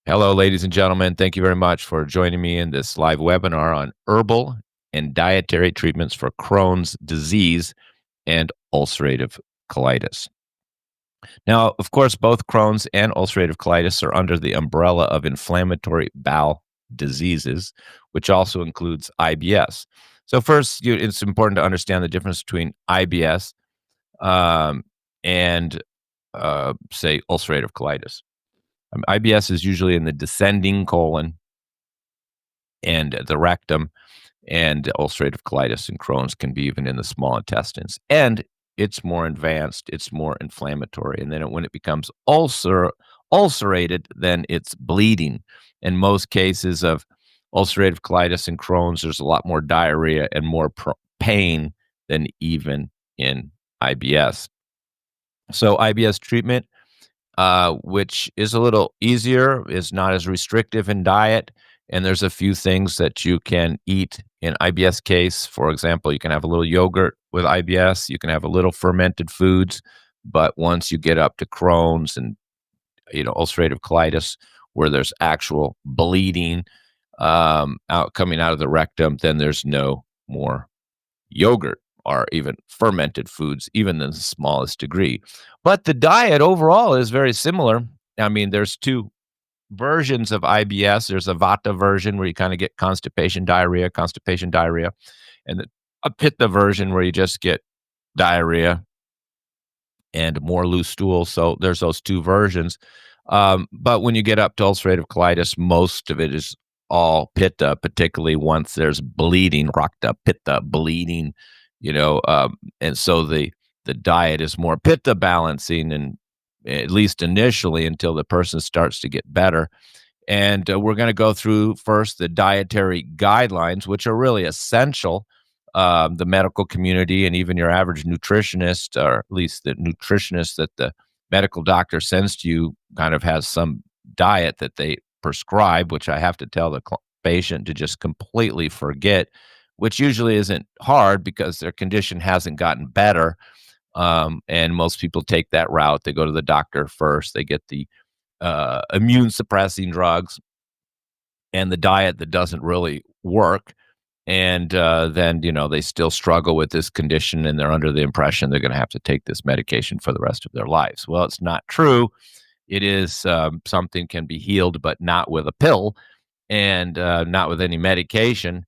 Hello, ladies and gentlemen. Thank you very much for joining me in this live webinar on herbal and dietary treatments for Crohn's disease and ulcerative colitis. Now, of course, both Crohn's and ulcerative colitis are under the umbrella of inflammatory bowel diseases, which also includes IBS. So, first, it's important to understand the difference between IBS um, and, say, ulcerative colitis. IBS is usually in the descending colon and the rectum, and ulcerative colitis and Crohn's can be even in the small intestines. And it's more advanced, it's more inflammatory. And then when it becomes ulcerated, then it's bleeding. In most cases of ulcerative colitis and Crohn's, there's a lot more diarrhea and more pain than even in IBS. So IBS treatment, which is a little easier, is not as restrictive in diet. And there's a few things that you can eat in IBS case. For example, you can have a little yogurt with IBS. You can have a little fermented foods. But once you get up to Crohn's and ulcerative colitis, where there's actual bleeding coming out of the rectum, then there's no more yogurt or even fermented foods, even in the smallest degree. But the diet overall is very similar. I mean, there's two versions of IBS. There's a Vata version where you kind of get constipation, diarrhea, and a Pitta version where you just get diarrhea and more loose stool. So there's those two versions. But when you get up to ulcerative colitis, most of it is all Pitta, particularly once there's bleeding, Rakta, Pitta, bleeding, and so the diet is more Pitta balancing, and at least initially until the person starts to get better. And we're going to go through first the dietary guidelines, which are really essential. The medical community and even your average nutritionist, or at least the nutritionist that the medical doctor sends to you, kind of has some diet that they prescribe, which I have to tell the patient to just completely forget, which usually isn't hard because their condition hasn't gotten better. And most people take that route. They go to the doctor first. They get the immune suppressing drugs and the diet that doesn't really work. And then, they still struggle with this condition and they're under the impression they're going to have to take this medication for the rest of their lives. Well, it's not true. It is something can be healed, but not with a pill and not with any medication.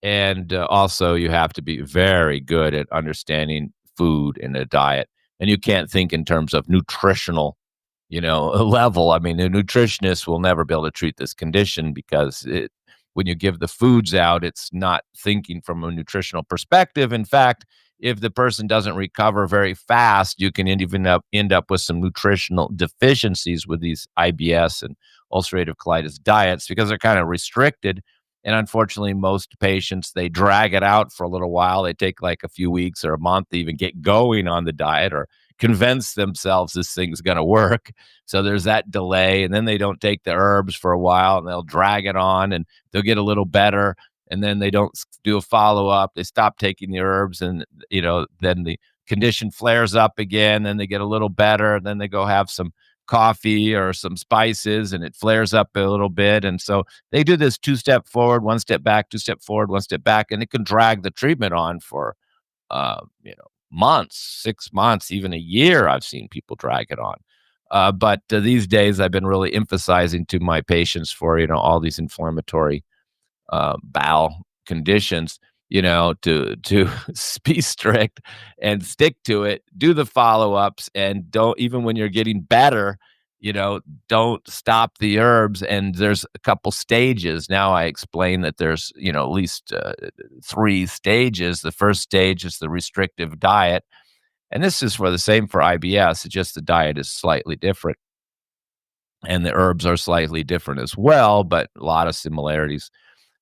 And also, you have to be very good at understanding food and a diet. And you can't think in terms of nutritional, level. I mean, a nutritionist will never be able to treat this condition because when you give the foods out, it's not thinking from a nutritional perspective. In fact, if the person doesn't recover very fast, you can even end up with some nutritional deficiencies with these IBS and ulcerative colitis diets because they're kind of restricted. And unfortunately, most patients, they drag it out for a little while. They take like a few weeks or a month to even get going on the diet or convince themselves this thing's going to work. So there's that delay. And then they don't take the herbs for a while and they'll drag it on and they'll get a little better. And then they don't do a follow up. They stop taking the herbs and, then the condition flares up again. Then they get a little better. Then they go have some coffee or some spices and it flares up a little bit. And so they do this 2-step forward, 1 step back, 2-step forward, 1 step back, and it can drag the treatment on for, months, 6 months, even a year. I've seen people drag it on. But these days I've been really emphasizing to my patients for, all these inflammatory bowel conditions, to be strict and stick to it, do the follow-ups, and don't, even when you're getting better, don't stop the herbs. And there's a couple stages. Now I explain that there's, at least 3 stages. The first stage is the restrictive diet. And this is for the same for IBS. It's just the diet is slightly different. And the herbs are slightly different as well, but a lot of similarities.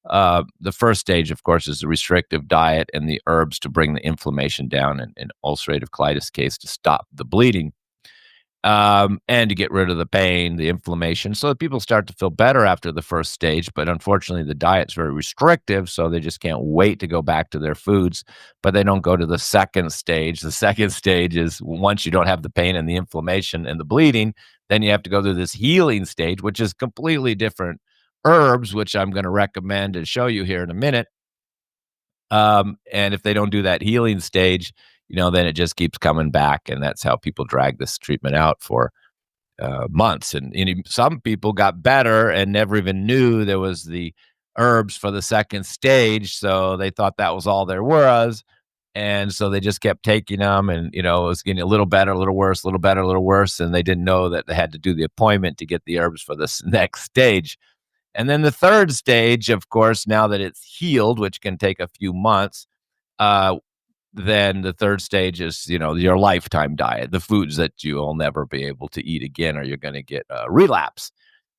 The first stage, of course, is the restrictive diet and the herbs to bring the inflammation down, and in ulcerative colitis case to stop the bleeding. and to get rid of the pain, the inflammation, so that people start to feel better after the first stage. But unfortunately, the diet's very restrictive, so they just can't wait to go back to their foods. But they don't go to the second stage. The second stage is once you don't have the pain and the inflammation and the bleeding, then you have to go through this healing stage, which is completely different herbs, which I'm going to recommend and show you here in a minute. And if they don't do that healing stage, then it just keeps coming back, and that's how people drag this treatment out for months. And some people got better and never even knew there was the herbs for the second stage, so they thought that was all there was, and so they just kept taking them, and it was getting a little better, a little worse, a little better, a little worse, and they didn't know that they had to do the appointment to get the herbs for this next stage. And then the third stage, of course, now that it's healed, which can take a few months, uh, then the third stage is, your lifetime diet, the foods that you'll never be able to eat again, or you're going to get a relapse.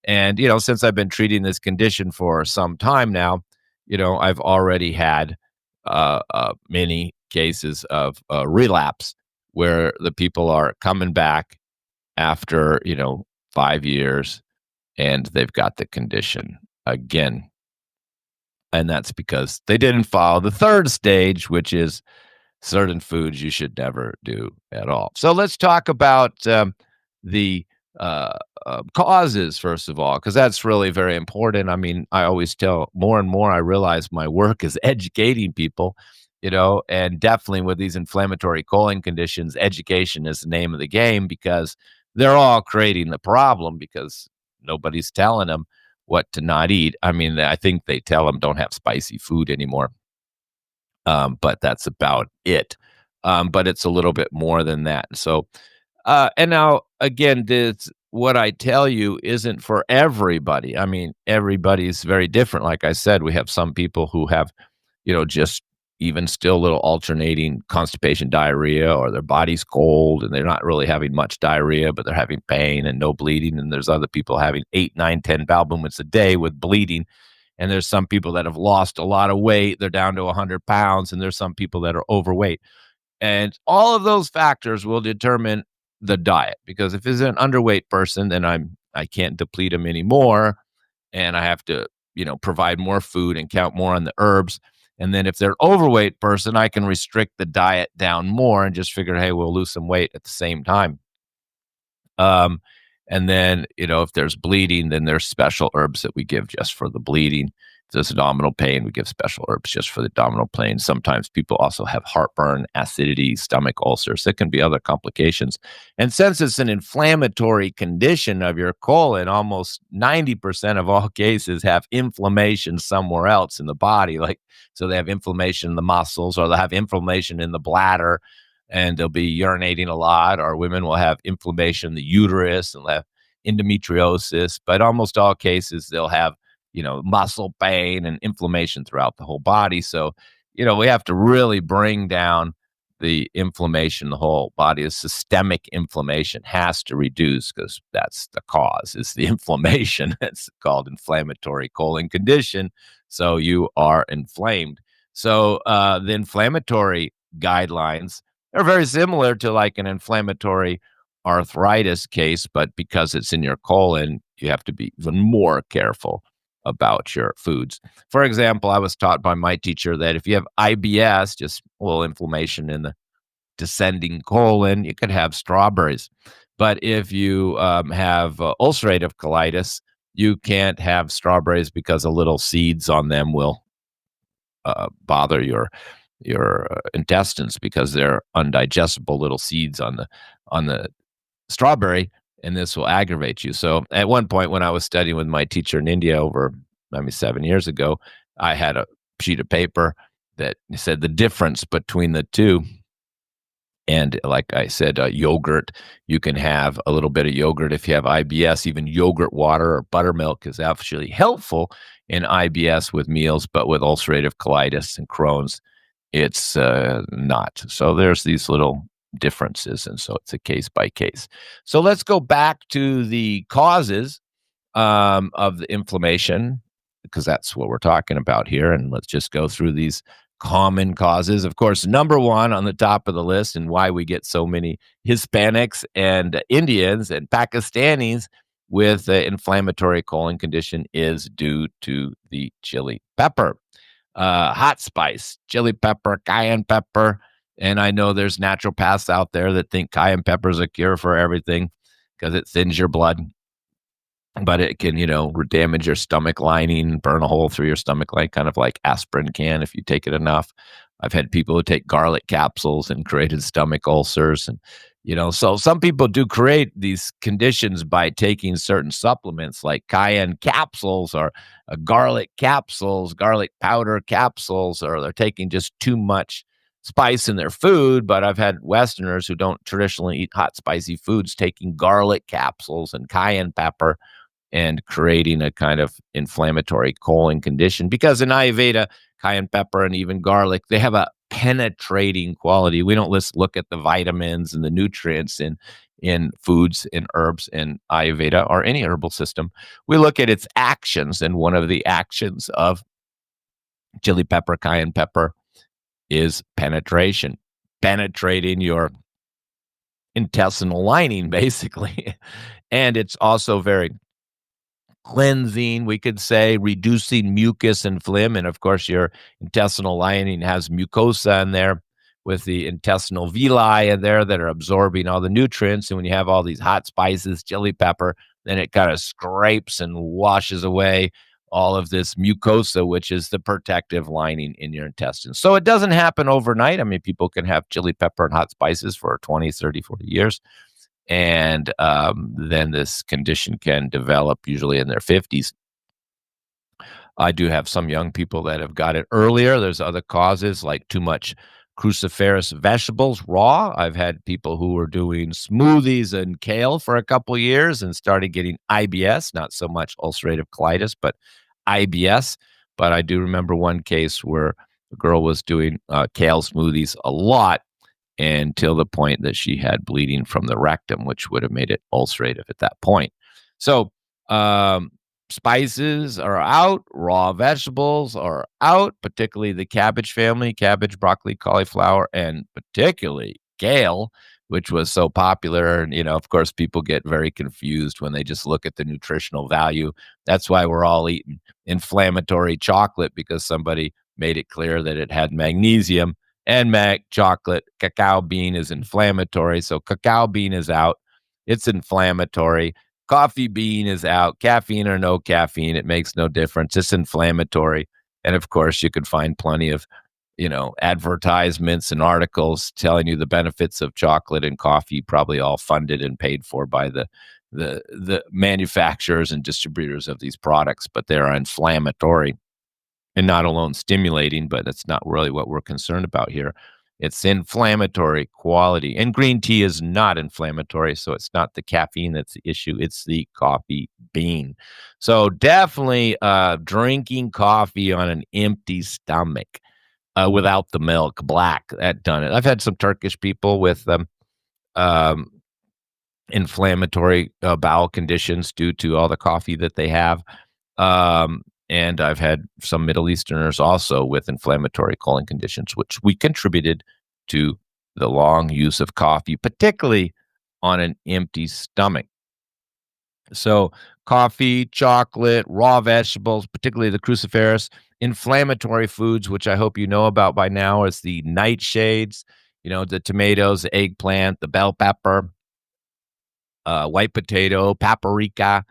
And, since I've been treating this condition for some time now, I've already had many cases of relapse where the people are coming back after, 5 years, and they've got the condition again. And that's because they didn't follow the third stage, which is certain foods you should never do at all. So let's talk about the causes, first of all, because that's really very important. I mean, I always tell more and more, I realize my work is educating people, and definitely with these inflammatory colon conditions, education is the name of the game, because they're all creating the problem because nobody's telling them what to not eat. I mean, I think they tell them don't have spicy food anymore, but that's about it. But it's a little bit more than that. So, and now again, this what I tell you isn't for everybody. I mean, everybody's very different. Like I said, we have some people who have, just even still little alternating constipation, diarrhea, or their body's cold and they're not really having much diarrhea, but they're having pain and no bleeding. And there's other people having 8, 9, 10 bowel movements a day with bleeding. And there's some people that have lost a lot of weight. They're down to 100 pounds. And there's some people that are overweight. And all of those factors will determine the diet. Because if it's an underweight person, then I can't deplete them anymore. And I have to, provide more food and count more on the herbs. And then if they're an overweight person, I can restrict the diet down more and just figure, hey, we'll lose some weight at the same time. Um, and then, if there's bleeding, then there's special herbs that we give just for the bleeding. If there's abdominal pain, we give special herbs just for the abdominal pain. Sometimes people also have heartburn, acidity, stomach ulcers. There can be other complications. And since it's an inflammatory condition of your colon, almost 90% of all cases have inflammation somewhere else in the body. So they have inflammation in the muscles, or they'll have inflammation in the bladder, and they'll be urinating a lot, or women will have inflammation in the uterus and they'll have endometriosis. But almost all cases, they'll have, muscle pain and inflammation throughout the whole body. So, we have to really bring down the inflammation. The whole body is systemic inflammation has to reduce, because that's the cause, is the inflammation. It's called inflammatory colon condition. So you are inflamed. So the inflammatory guidelines are very similar to like an inflammatory arthritis case, but because it's in your colon, you have to be even more careful about your foods. For example, I was taught by my teacher that if you have IBS, just a little inflammation in the descending colon, you could have strawberries. But if you have ulcerative colitis, you can't have strawberries because the little seeds on them will bother your intestines, because they're undigestible little seeds on the strawberry, and this will aggravate you. So at one point when I was studying with my teacher in India over, 7 years ago, I had a sheet of paper that said the difference between the two. And like I said, yogurt, you can have a little bit of yogurt if you have IBS. Even yogurt water or buttermilk is actually helpful in IBS with meals, but with ulcerative colitis and Crohn's, it's not. So there's these little differences, and so it's a case by case. So let's go back to the causes of the inflammation, because that's what we're talking about here, and let's just go through these common causes. Of course, number one on the top of the list, and why we get so many Hispanics and Indians and Pakistanis with inflammatory colon condition is due to the chili pepper. Hot spice, chili pepper, cayenne pepper. And I know there's naturopaths out there that think cayenne pepper is a cure for everything because it thins your blood, but it can, damage your stomach lining, burn a hole through your stomach, like kind of like aspirin can if you take it enough. I've had people who take garlic capsules and created stomach ulcers. And, so some people do create these conditions by taking certain supplements like cayenne capsules or garlic capsules, garlic powder capsules, or they're taking just too much spice in their food. But I've had Westerners who don't traditionally eat hot, spicy foods taking garlic capsules and cayenne pepper and creating a kind of inflammatory colon condition. Because in Ayurveda, cayenne pepper and even garlic, they have a penetrating quality. We don't just look at the vitamins and the nutrients in foods, in herbs, in Ayurveda or any herbal system. We look at its actions, and one of the actions of chili pepper, cayenne pepper is penetration, penetrating your intestinal lining, basically. And it's also very cleansing, we could say, reducing mucus and phlegm. And of course, your intestinal lining has mucosa in there with the intestinal villi in there that are absorbing all the nutrients. And when you have all these hot spices, chili pepper, then it kind of scrapes and washes away all of this mucosa, which is the protective lining in your intestines. So it doesn't happen overnight. I mean, people can have chili pepper and hot spices for 20, 30, 40 years. And then this condition can develop usually in their 50s. I do have some young people that have got it earlier. There's other causes like too much cruciferous vegetables raw. I've had people who were doing smoothies and kale for a couple years and started getting IBS, not so much ulcerative colitis, but IBS. But I do remember one case where a girl was doing kale smoothies a lot until the point that she had bleeding from the rectum, which would have made it ulcerative at that point. So, spices are out, raw vegetables are out, particularly the cabbage family, cabbage, broccoli, cauliflower, and particularly kale, which was so popular. And, of course, people get very confused when they just look at the nutritional value. That's why we're all eating inflammatory chocolate, because somebody made it clear that it had magnesium and chocolate. Cacao bean is inflammatory. So cacao bean is out. It's inflammatory. Coffee bean is out. Caffeine or no caffeine, it makes no difference. It's inflammatory. And of course, you could find plenty of, advertisements and articles telling you the benefits of chocolate and coffee, probably all funded and paid for by the manufacturers and distributors of these products, but they're inflammatory. And not alone stimulating, but that's not really what we're concerned about here. It's inflammatory quality. And green tea is not inflammatory, so it's not the caffeine that's the issue. It's the coffee bean. So definitely drinking coffee on an empty stomach without the milk, black, that done it. I've had some Turkish people with um, inflammatory bowel conditions due to all the coffee that they have. And I've had some Middle Easterners also with inflammatory colon conditions, which we contributed to the long use of coffee, particularly on an empty stomach. So coffee, chocolate, raw vegetables, particularly the cruciferous, inflammatory foods, which I hope you know about by now, is the nightshades, the tomatoes, the eggplant, the bell pepper, white potato, paprika,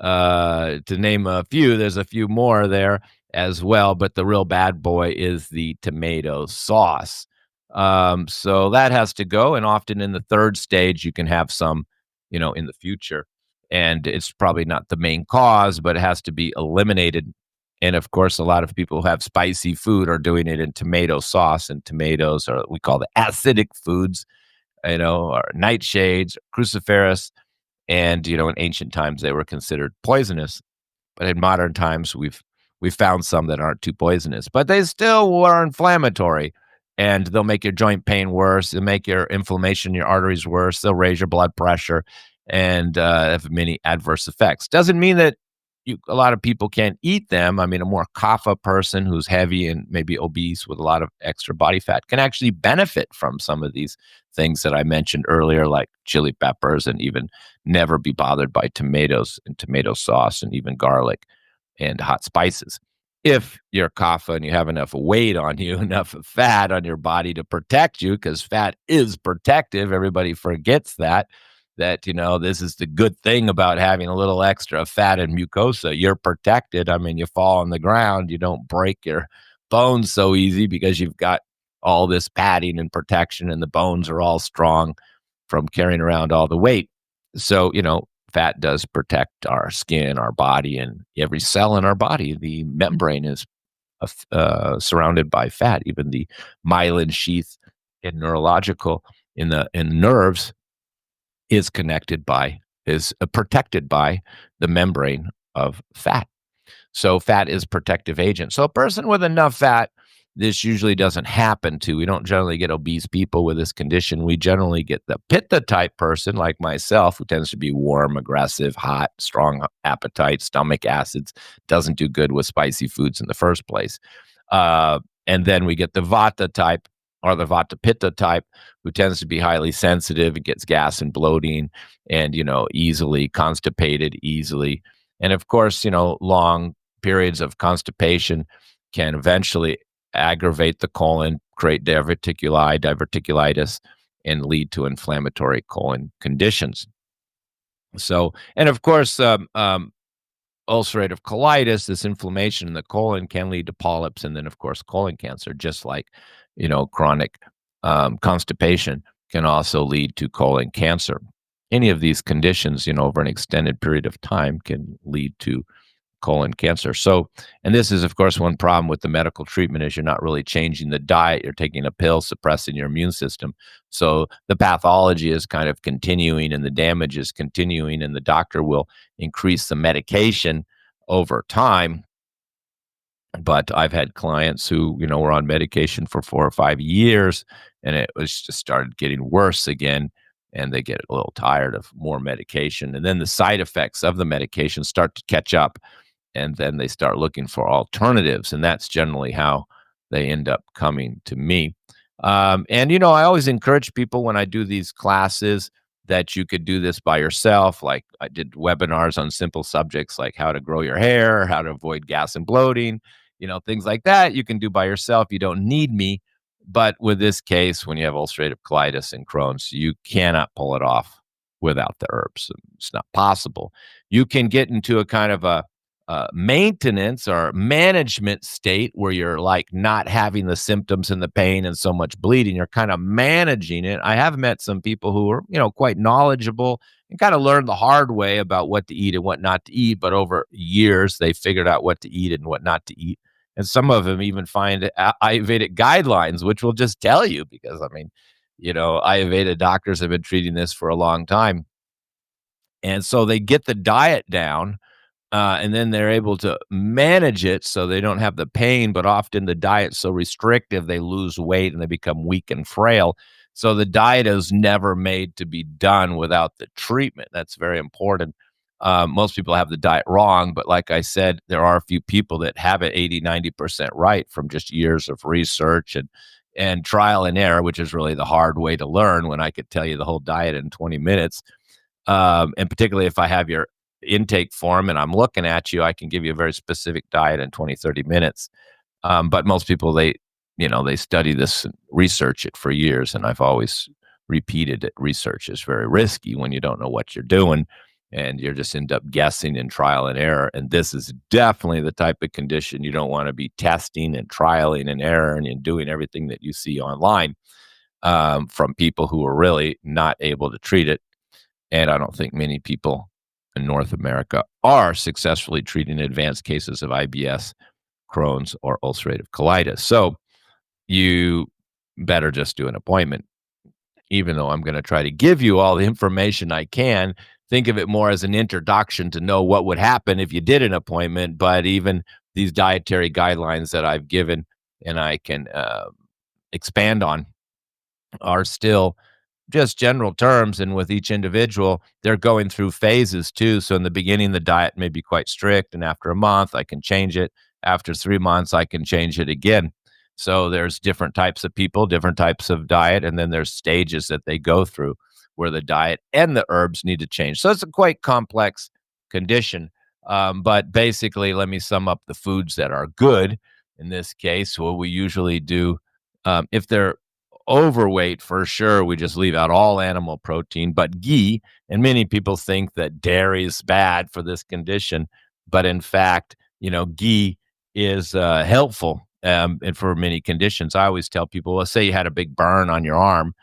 to name a few. There's a few more there as well, but the real bad boy is the tomato sauce. So that has to go. And often in the third stage, you can have some, in the future. And it's probably not the main cause, but it has to be eliminated. And of course, a lot of people who have spicy food are doing it in tomato sauce, and tomatoes are, we call the acidic foods, or nightshades, cruciferous. And, in ancient times, they were considered poisonous. But in modern times, we've found some that aren't too poisonous, but they still were inflammatory. And they'll make your joint pain worse. They'll make your inflammation in your arteries worse. They'll raise your blood pressure and have many adverse effects. Doesn't mean that a lot of people can't eat them. I mean, a more kapha person who's heavy and maybe obese with a lot of extra body fat can actually benefit from some of these things that I mentioned earlier, like chili peppers, and even never be bothered by tomatoes and tomato sauce and even garlic and hot spices. If you're kapha and you have enough weight on you, enough fat on your body to protect you, because fat is protective. Everybody forgets that, this is the good thing about having a little extra fat and mucosa. You're protected. I mean, you fall on the ground, you don't break your bones so easy because you've got all this padding and protection, and the bones are all strong from carrying around all the weight. So, fat does protect our skin, our body, and every cell in our body. The membrane is surrounded by fat. Even the myelin sheath in neurological in nerves is protected by the membrane of fat. So fat is protective agent. So a person with enough fat, this usually doesn't happen to. We don't generally get obese people with this condition. We generally get the pitta type person like myself, who tends to be warm, aggressive, hot, strong appetite, stomach acids, doesn't do good with spicy foods in the first place. And then we get the vata type, or the vata pitta type, who tends to be highly sensitive and gets gas and bloating, and easily constipated easily. And of course, long periods of constipation can eventually aggravate the colon, create diverticulitis, and lead to inflammatory colon conditions. So, and of course, ulcerative colitis, this inflammation in the colon, can lead to polyps, and then of course colon cancer, just like chronic constipation can also lead to colon cancer. Any of these conditions, over an extended period of time, can lead to colon cancer. So, and this is of course one problem with the medical treatment, is you're not really changing the diet. You're taking a pill suppressing your immune system. So the pathology is kind of continuing and the damage is continuing, and the doctor will increase the medication over time. But I've had clients who, were on medication for 4 or 5 years, and it was just started getting worse again, and they get a little tired of more medication. And then the side effects of the medication start to catch up, and then they start looking for alternatives, and that's generally how they end up coming to me. And I always encourage people when I do these classes that you could do this by yourself. Like I did webinars on simple subjects like how to grow your hair, how to avoid gas and bloating, things like that you can do by yourself. You don't need me. But with this case, when you have ulcerative colitis and Crohn's, you cannot pull it off without the herbs. It's not possible. You can get into a kind of a maintenance or management state where you're like not having the symptoms and the pain and so much bleeding. You're kind of managing it. I have met some people who are, quite knowledgeable and kind of learned the hard way about what to eat and what not to eat. But over years, they figured out what to eat and what not to eat. And some of them even find Ayurvedic guidelines, which will just tell you, because I mean, Ayurveda doctors have been treating this for a long time. And so they get the diet down, and then they're able to manage it so they don't have the pain, but often the diet's so restrictive, they lose weight and they become weak and frail. So the diet is never made to be done without the treatment. That's very important. Most people have the diet wrong, but like I said, there are a few people that have it 80-90% right from just years of research and trial and error, which is really the hard way to learn, when I could tell you the whole diet in 20 minutes. And particularly if I have your intake form and I'm looking at you, I can give you a very specific diet in 20-30 minutes. But most people, they study this and research it for years. And I've always repeated that research is very risky when you don't know what you're doing, and you're just end up guessing in trial and error. And this is definitely the type of condition you don't want to be testing and trialing and error and doing everything that you see online from people who are really not able to treat it. And I don't think many people in North America are successfully treating advanced cases of IBS, Crohn's, or ulcerative colitis. So you better just do an appointment. Even though I'm going to try to give you all the information I can, think of it more as an introduction to know what would happen if you did an appointment. But even these dietary guidelines that I've given and I can expand on are still just general terms, and with each individual, they're going through phases too. So in the beginning, the diet may be quite strict, and after a month, I can change it. After 3 months, I can change it again. So there's different types of people, different types of diet, and then there's stages that they go through where the diet and the herbs need to change. So it's a quite complex condition. But basically, let me sum up the foods that are good in this case. What we usually do, if they're overweight, for sure, we just leave out all animal protein, but ghee. And many people think that dairy is bad for this condition, but in fact, ghee is helpful, and for many conditions. I always tell people, let's say you had a big burn on your arm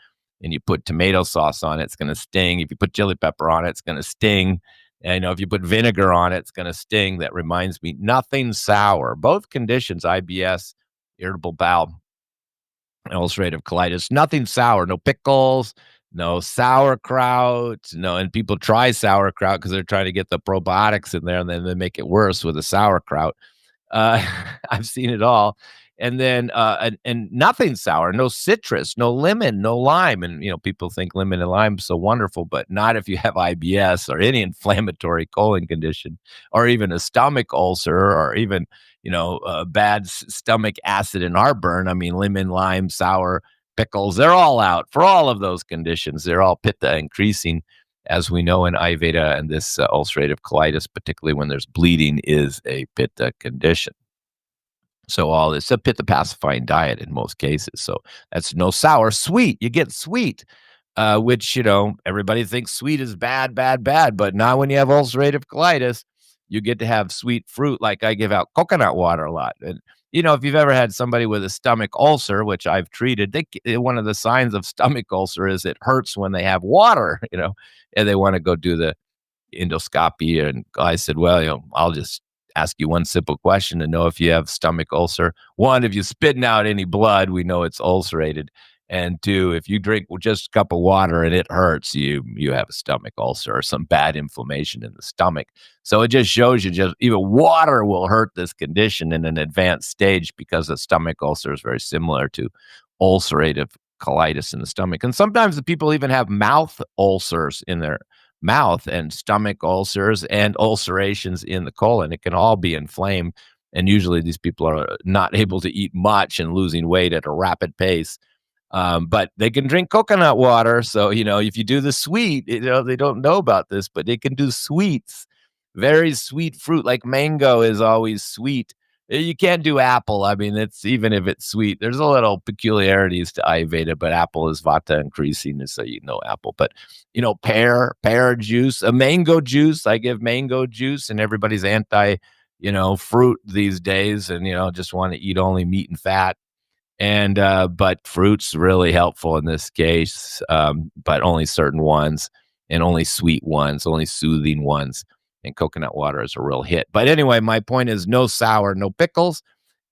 and you put tomato sauce on it, it's going to sting. If you put chili pepper on it, it's going to sting. And if you put vinegar on it, it's going to sting. That reminds me, nothing sour. Both conditions, IBS, irritable bowel, ulcerative colitis, nothing sour, no pickles, no sauerkraut, no. And people try sauerkraut because they're trying to get the probiotics in there, and then they make it worse with the sauerkraut. Uh, I've seen it all. And then and nothing sour, no citrus, no lemon, no lime. And people think lemon and lime is so wonderful, but not if you have IBS or any inflammatory colon condition, or even a stomach ulcer, or even bad stomach acid and heartburn. I mean, lemon, lime, sour, pickles, they're all out for all of those conditions. They're all pitta increasing, as we know in Ayurveda, and this ulcerative colitis, particularly when there's bleeding, is a pitta condition. So all it's a pitta pacifying diet in most cases. So that's no sour, sweet. You get sweet, which everybody thinks sweet is bad, bad, bad. But not when you have ulcerative colitis. You get to have sweet fruit. Like I give out coconut water a lot, and if you've ever had somebody with a stomach ulcer, which I've treated, one of the signs of stomach ulcer is it hurts when they have water. And they want to go do the endoscopy. And I said, well, I'll just ask you one simple question to know if you have stomach ulcer. One, if you're spitting out any blood, we know it's ulcerated. And two, if you drink just a cup of water and it hurts, you have a stomach ulcer or some bad inflammation in the stomach. So it just shows you just even water will hurt this condition in an advanced stage, because a stomach ulcer is very similar to ulcerative colitis in the stomach. And sometimes the people even have mouth ulcers in their mouth, and stomach ulcers and ulcerations in the colon. It can all be inflamed. And usually these people are not able to eat much and losing weight at a rapid pace. But they can drink coconut water. So, if you do the sweet, they don't know about this, but they can do sweets, very sweet fruit, like mango is always sweet. You can't do apple. I mean, it's even if it's sweet, there's a little peculiarities to Ayurveda, but apple is vata increasing, so apple. But pear juice, a mango juice. I give mango juice, and everybody's anti, fruit these days, and just want to eat only meat and fat. And but fruit's really helpful in this case, but only certain ones, and only sweet ones, only soothing ones. And coconut water is a real hit. But anyway, my point is no sour, no pickles.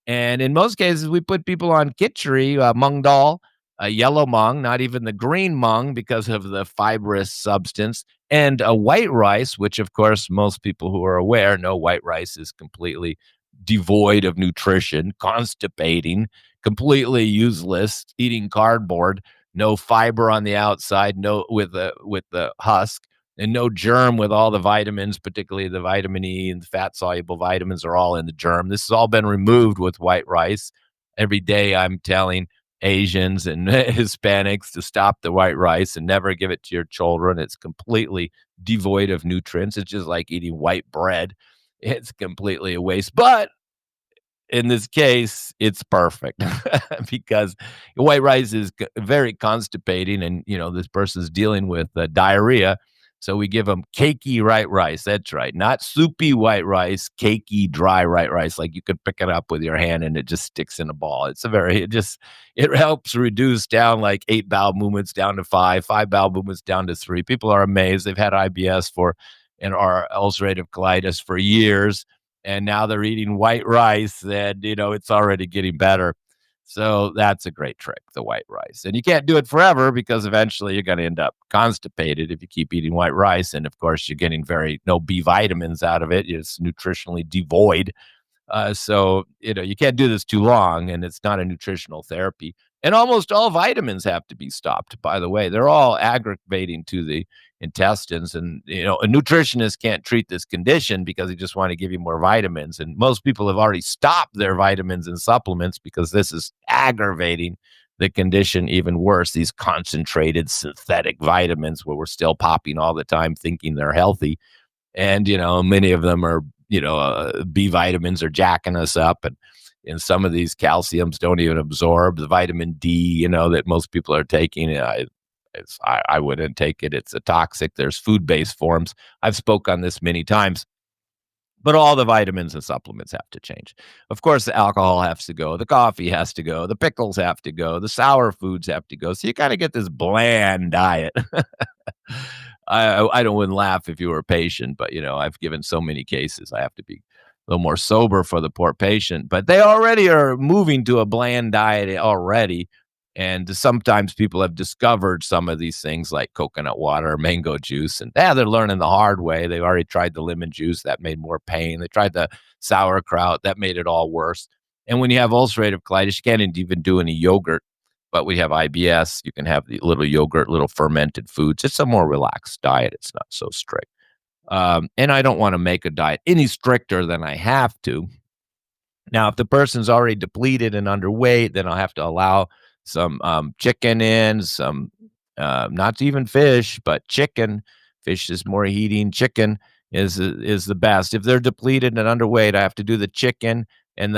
And in most cases, we put people on khichdi, mung dal, a yellow mung, not even the green mung, because of the fibrous substance, and a white rice, which, of course, most people who are aware know white rice is completely devoid of nutrition, constipating, completely useless, eating cardboard, no fiber on the outside, no with the husk, and no germ with all the vitamins, particularly the vitamin E and the fat soluble vitamins are all in the germ. This has all been removed with white rice. Every day I'm telling Asians and Hispanics to stop the white rice and never give it to your children. It's completely devoid of nutrients. It's just like eating white bread. It's completely a waste. But in this case, it's perfect because white rice is very constipating, and this person's dealing with diarrhea. So we give them cakey white rice. That's right, not soupy white rice, cakey dry white rice. Like you could pick it up with your hand and it just sticks in a ball. It helps reduce down like 8 bowel movements down to 5, 5 bowel movements down to 3. People are amazed. They've had IBS and our ulcerative colitis for years, and now they're eating white rice, and it's already getting better. So that's a great trick, the white rice. And you can't do it forever, because eventually you're going to end up constipated if you keep eating white rice. And of course, you're getting no B vitamins out of it. It's nutritionally devoid. So you can't do this too long, and it's not a nutritional therapy. And almost all vitamins have to be stopped, by the way. They're all aggravating to the intestines. And, a nutritionist can't treat this condition because they just want to give you more vitamins. And most people have already stopped their vitamins and supplements because this is aggravating the condition even worse. These concentrated synthetic vitamins where we're still popping all the time thinking they're healthy. And, many of them are, B vitamins are jacking us up. And some of these calciums don't even absorb the vitamin D, that most people are taking. I wouldn't take it. It's a toxic. There's food-based forms. I've spoke on this many times, but all the vitamins and supplements have to change. Of course, the alcohol has to go. The coffee has to go. The pickles have to go. The sour foods have to go. So you kind of get this bland diet. I don't wouldn't laugh if you were a patient, but I've given so many cases. I have to be a little more sober for the poor patient. But they already are moving to a bland diet already. And sometimes people have discovered some of these things like coconut water, mango juice, and they're learning the hard way. They've already tried the lemon juice, that made more pain. They tried the sauerkraut, that made it all worse. And when you have ulcerative colitis, you can't even do any yogurt. But we have IBS. You can have the little yogurt, little fermented foods. It's a more relaxed diet. It's not so strict. And I don't want to make a diet any stricter than I have to. Now, if the person's already depleted and underweight, then I'll have to allow some chicken in, some not even fish, but chicken. Fish is more heating. Chicken is the best. If they're depleted and underweight, I have to do the chicken and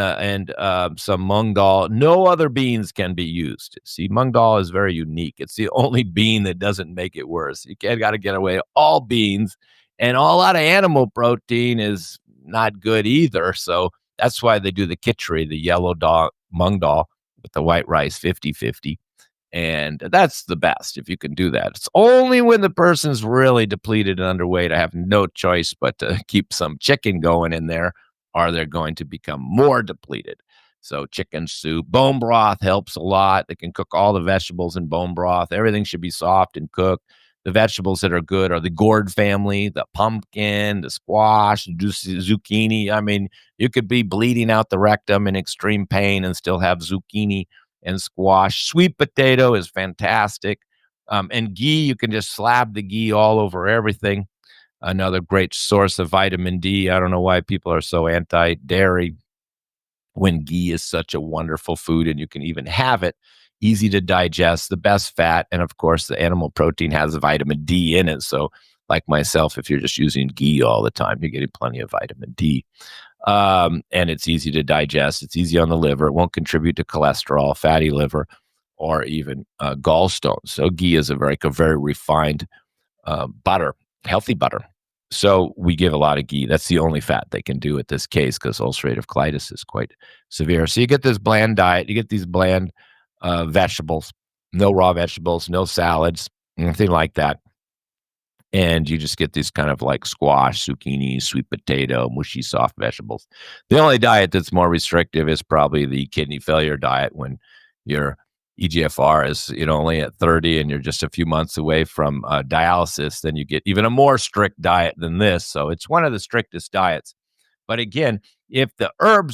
some mung dal. No other beans can be used. See, mung dal is very unique. It's the only bean that doesn't make it worse. You got to get away all beans, and a lot of animal protein is not good either. So that's why they do the khichdi, the yellow dal, mung dal with the white rice 50-50. And that's the best if you can do that. It's only when the person's really depleted and underweight, I have no choice but to keep some chicken going in there, or they're going to become more depleted. So chicken soup, bone broth helps a lot. They can cook all the vegetables in bone broth. Everything should be soft and cooked. The vegetables that are good are the gourd family, the pumpkin, the squash, zucchini. I mean, you could be bleeding out the rectum in extreme pain and still have zucchini and squash. Sweet potato is fantastic. And ghee, you can just slab the ghee all over everything. Another great source of vitamin D. I don't know why people are so anti-dairy when ghee is such a wonderful food and you can even have it. Easy to digest, the best fat. And of course, the animal protein has vitamin D in it. So like myself, if you're just using ghee all the time, you're getting plenty of vitamin D. And it's easy to digest. It's easy on the liver. It won't contribute to cholesterol, fatty liver, or even gallstones. So ghee is a very refined butter, healthy butter. So we give a lot of ghee. That's the only fat they can do at this case because ulcerative colitis is quite severe. So you get this bland diet. You get these bland vegetables, no raw vegetables, no salads, anything like that. And you just get these kind of like squash, zucchini, sweet potato, mushy, soft vegetables. The only diet that's more restrictive is probably the kidney failure diet when your EGFR is only at 30 and you're just a few months away from dialysis. Then you get even a more strict diet than this. So it's one of the strictest diets. But again, if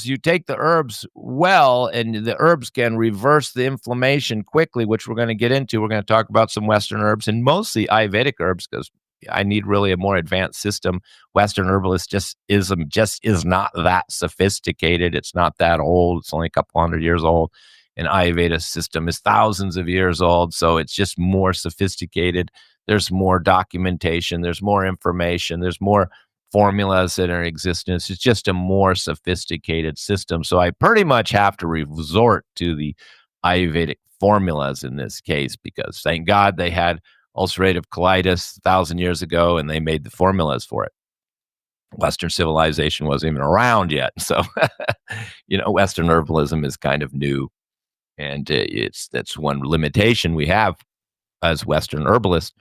you take the herbs well, and the herbs can reverse the inflammation quickly, which we're going to get into. We're going to talk about some Western herbs and mostly Ayurvedic herbs because I need really a more advanced system. Western herbalist just is not that sophisticated. It's not that old. It's only a couple hundred years old. And Ayurveda system is thousands of years old. So it's just more sophisticated. There's more documentation. There's more information. There's more formulas that are in existence. It's just a more sophisticated system. So I pretty much have to resort to the Ayurvedic formulas in this case, because thank God they had ulcerative colitis 1,000 years ago and they made the formulas for it. Western civilization wasn't even around yet. So, Western herbalism is kind of new. And that's one limitation we have as Western herbalists,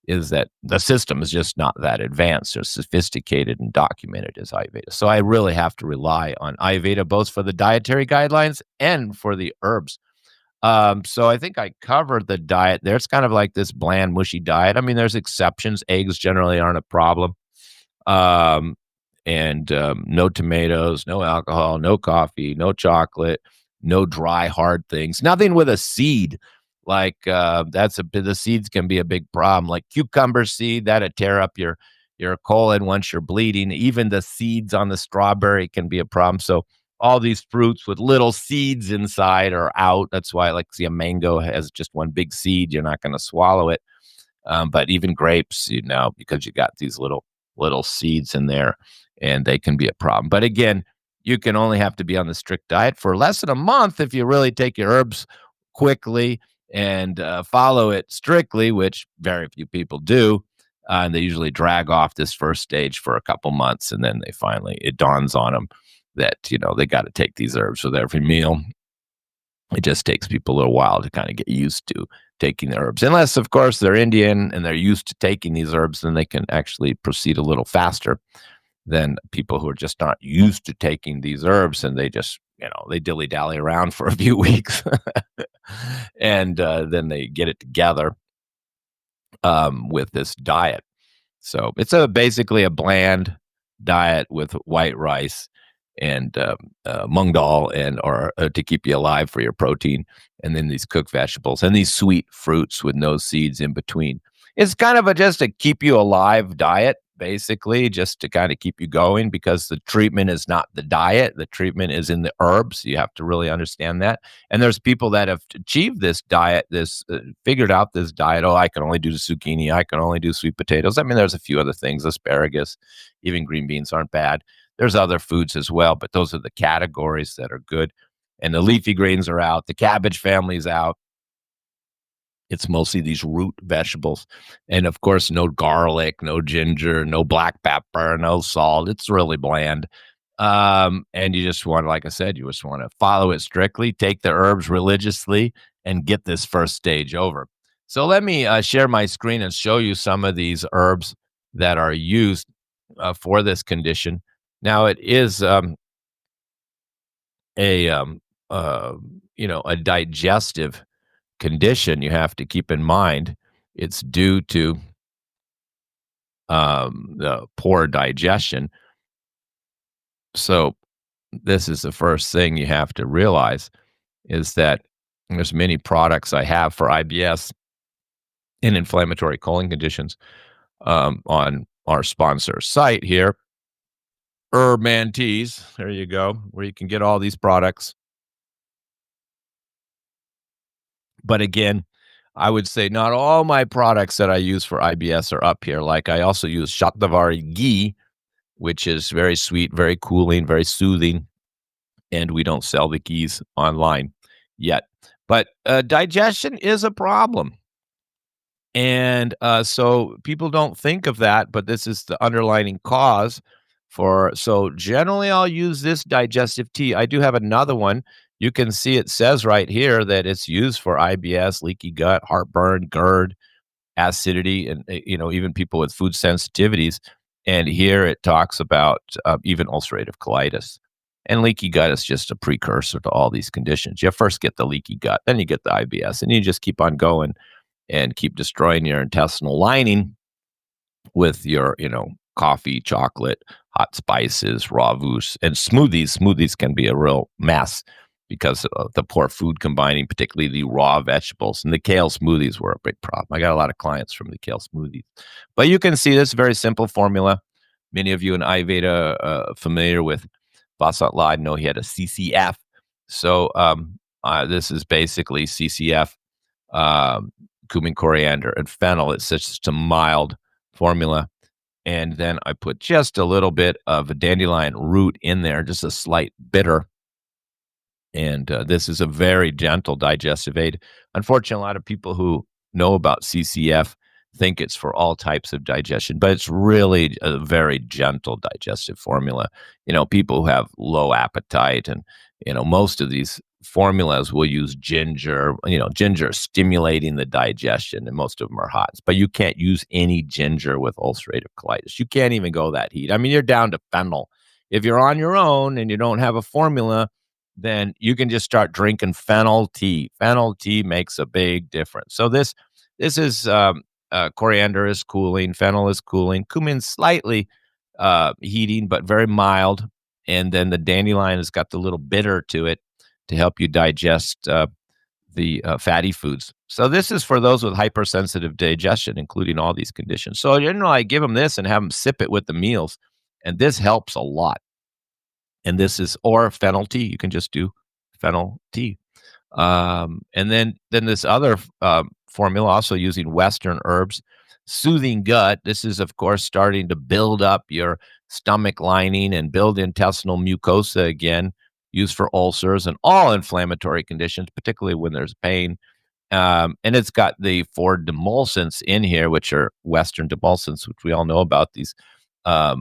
is that the system is just not that advanced or sophisticated and documented as Ayurveda. So I really have to rely on Ayurveda, both for the dietary guidelines and for the herbs. So I think I covered the diet there. It's kind of like this bland, mushy diet. I mean, there's exceptions. Eggs generally aren't a problem. And no tomatoes, no alcohol, no coffee, no chocolate, no dry, hard things, nothing with a seed. Like the seeds can be a big problem. Like cucumber seed, that'll tear up your colon once you're bleeding. Even the seeds on the strawberry can be a problem. So all these fruits with little seeds inside are out. That's why, like, see, a mango has just one big seed. You're not going to swallow it. But even grapes, because you got these little seeds in there, and they can be a problem. But again, you can only have to be on the strict diet for less than a month if you really take your herbs quickly and follow it strictly, which very few people do. And they usually drag off this first stage for a couple months, and then it dawns on them that they got to take these herbs with every meal. It just takes people a little while to kind of get used to taking the herbs. Unless, of course, they're Indian and they're used to taking these herbs, then they can actually proceed a little faster than people who are just not used to taking these herbs, and they just, they dilly-dally around for a few weeks and then they get it together with this diet. So it's basically a bland diet with white rice and mung dal or to keep you alive for your protein, and then these cooked vegetables and these sweet fruits with no seeds in between. It's kind of just a keep you alive diet, basically, just to kind of keep you going, because the treatment is not the diet. The treatment is in the herbs. You have to really understand that. And there's people that have achieved this diet, figured out this diet. Oh, I can only do the zucchini. I can only do sweet potatoes. I mean, there's a few other things, asparagus, even green beans aren't bad. There's other foods as well, but those are the categories that are good. And the leafy greens are out. The cabbage family's out. It's mostly these root vegetables. And of course, no garlic, no ginger, no black pepper, no salt. It's really bland. And you just want, like I said, you just want to follow it strictly, take the herbs religiously, and get this first stage over. So let me share my screen and show you some of these herbs that are used for this condition. Now, it is a a digestive condition. You have to keep in mind it's due to the poor digestion. So this is the first thing you have to realize, is that there's many products I have for IBS and inflammatory colon conditions on our sponsor site here, Herb Teas. There you go, where you can get all these products. But again, I would say not all my products that I use for IBS are up here. Like, I also use Shatavari ghee, which is very sweet, very cooling, very soothing. And we don't sell the ghees online yet. But digestion is a problem. And so people don't think of that, but this is the underlying cause so generally I'll use this digestive tea. I do have another one. You can see it says right here that it's used for IBS, leaky gut, heartburn, GERD, acidity, and even people with food sensitivities. And here it talks about even ulcerative colitis. And leaky gut is just a precursor to all these conditions. You first get the leaky gut, then you get the IBS, and you just keep on going and keep destroying your intestinal lining with your, coffee, chocolate, hot spices, raw vus, and smoothies. Smoothies can be a real mess because of the poor food combining, particularly the raw vegetables. And the kale smoothies were a big problem. I got a lot of clients from the kale smoothies. But you can see this very simple formula. Many of you in Ayurveda familiar with Vasant Lad know he had a CCF. So this is basically CCF, cumin, coriander, and fennel. It's just a mild formula. And then I put just a little bit of a dandelion root in there, just a slight bitter. And this is a very gentle digestive aid. Unfortunately, a lot of people who know about CCF think it's for all types of digestion, but it's really a very gentle digestive formula. People who have low appetite, and most of these formulas will use ginger. Ginger stimulating the digestion, and most of them are hot. But you can't use any ginger with ulcerative colitis. You can't even go that heat. I mean, you're down to fennel. If you're on your own and you don't have a formula, then you can just start drinking fennel tea. Fennel tea makes a big difference. So this is coriander is cooling, fennel is cooling, cumin slightly heating, but very mild. And then the dandelion has got the little bitter to it. to help you digest the fatty foods. So this is for those with hypersensitive digestion, including all these conditions. So I give them this and have them sip it with the meals, and this helps a lot. And this is or fennel tea. You can just do fennel tea. And then this other formula, also using Western herbs, soothing gut. This is, of course, starting to build up your stomach lining and build intestinal mucosa again, used for ulcers and all inflammatory conditions, particularly when there's pain. And it's got the four demulcents in here, which are Western demulcents, which we all know about, these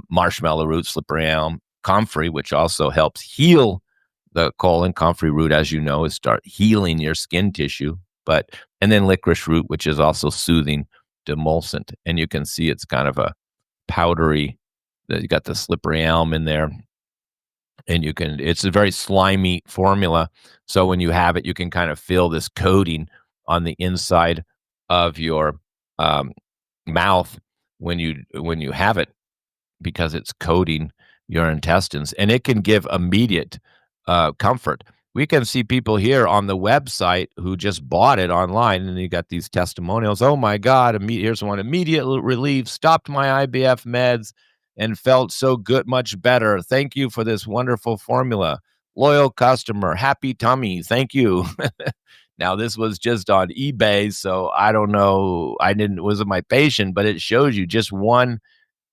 marshmallow root, slippery elm, comfrey, which also helps heal the colon. Comfrey root, as you know, is start healing your skin tissue. And then licorice root, which is also soothing demulcent. And you can see it's kind of a powdery, you got the slippery elm in there. And it's a very slimy formula. So when you have it, you can kind of feel this coating on the inside of your mouth when you have it, because it's coating your intestines, and it can give immediate comfort. We can see people here on the website who just bought it online, and you got these testimonials. Oh my God, here's one: immediate relief, stopped my IBF meds, and felt so good, much better. Thank you for this wonderful formula. Loyal customer, happy tummy. Thank you. Now, this was just on eBay, so I don't know. Wasn't my patient, but it shows you just one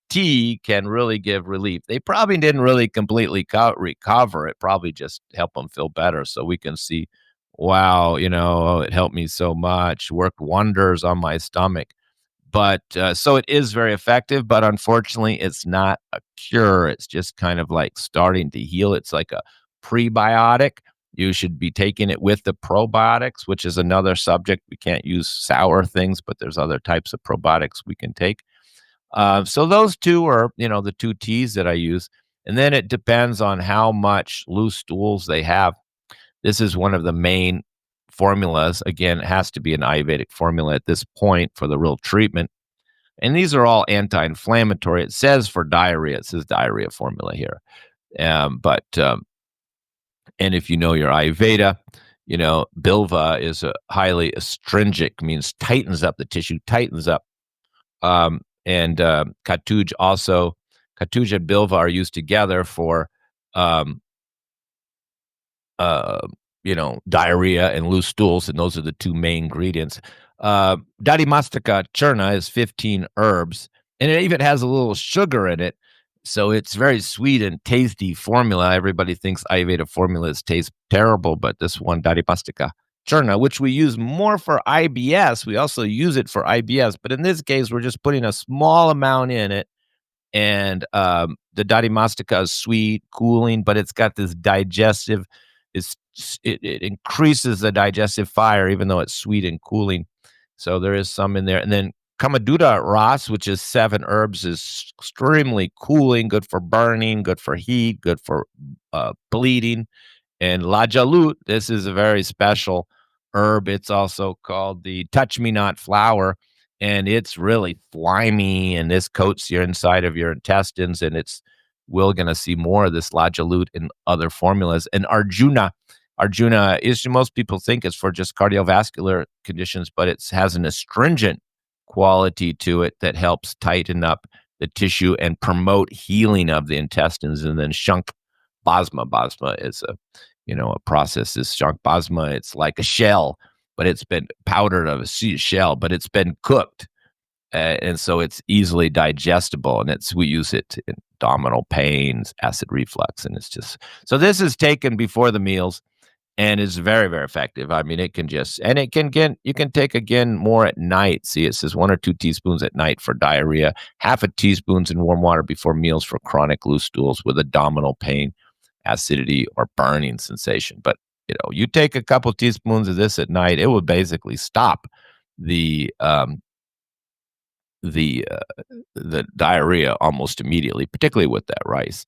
tea can really give relief. They probably didn't really completely recover. It probably just helped them feel better. So we can see, wow, it helped me so much, worked wonders on my stomach. But so it is very effective, but unfortunately, it's not a cure. It's just kind of like starting to heal. It's like a prebiotic. You should be taking it with the probiotics, which is another subject. We can't use sour things, but there's other types of probiotics we can take. So those two are, the two teas that I use. And then it depends on how much loose stools they have. This is one of the main formulas. Again, it has to be an Ayurvedic formula at this point for the real treatment. And these are all anti-inflammatory. It says for diarrhea, it says diarrhea formula here. And if you know your Ayurveda, Bilva is a highly astringent, means tightens up the tissue, tightens up. And Katuj also, Katuj and Bilva are used together for, diarrhea and loose stools, and those are the two main ingredients. Dadimastika Churna is 15 herbs, and it even has a little sugar in it. So it's very sweet and tasty formula. Everybody thinks Ayurveda formulas taste terrible, but this one, Dadimastika Churna, which we use more for IBS. We also use it for IBS, but in this case, we're just putting a small amount in it. And the Dadimastika is sweet, cooling, but it's got this digestive, it increases the digestive fire, even though it's sweet and cooling. So there is some in there. And then Kamaduda Ras, which is 7 herbs, is extremely cooling, good for burning, good for heat, good for bleeding. And Lajalut, this is a very special herb. It's also called the touch me not flower, and it's really slimy, and this coats your inside of your intestines, and we're going to see more of this Lajalut in other formulas. And Arjuna is, most people think it's for just cardiovascular conditions, but it has an astringent quality to it that helps tighten up the tissue and promote healing of the intestines. And then Shank Basma is a process. Is Shank Basma, it's like a shell, but it's been powdered of a shell, but it's been cooked. And so it's easily digestible, and we use it in abdominal pains, acid reflux, and it's just, so this is taken before the meals and is very, very effective. I mean, you can take again more at night. See, it says 1 or 2 teaspoons at night for diarrhea, half a teaspoon in warm water before meals for chronic loose stools with abdominal pain, acidity, or burning sensation. But you take a couple teaspoons of this at night, it will basically stop the diarrhea almost immediately, particularly with that rice.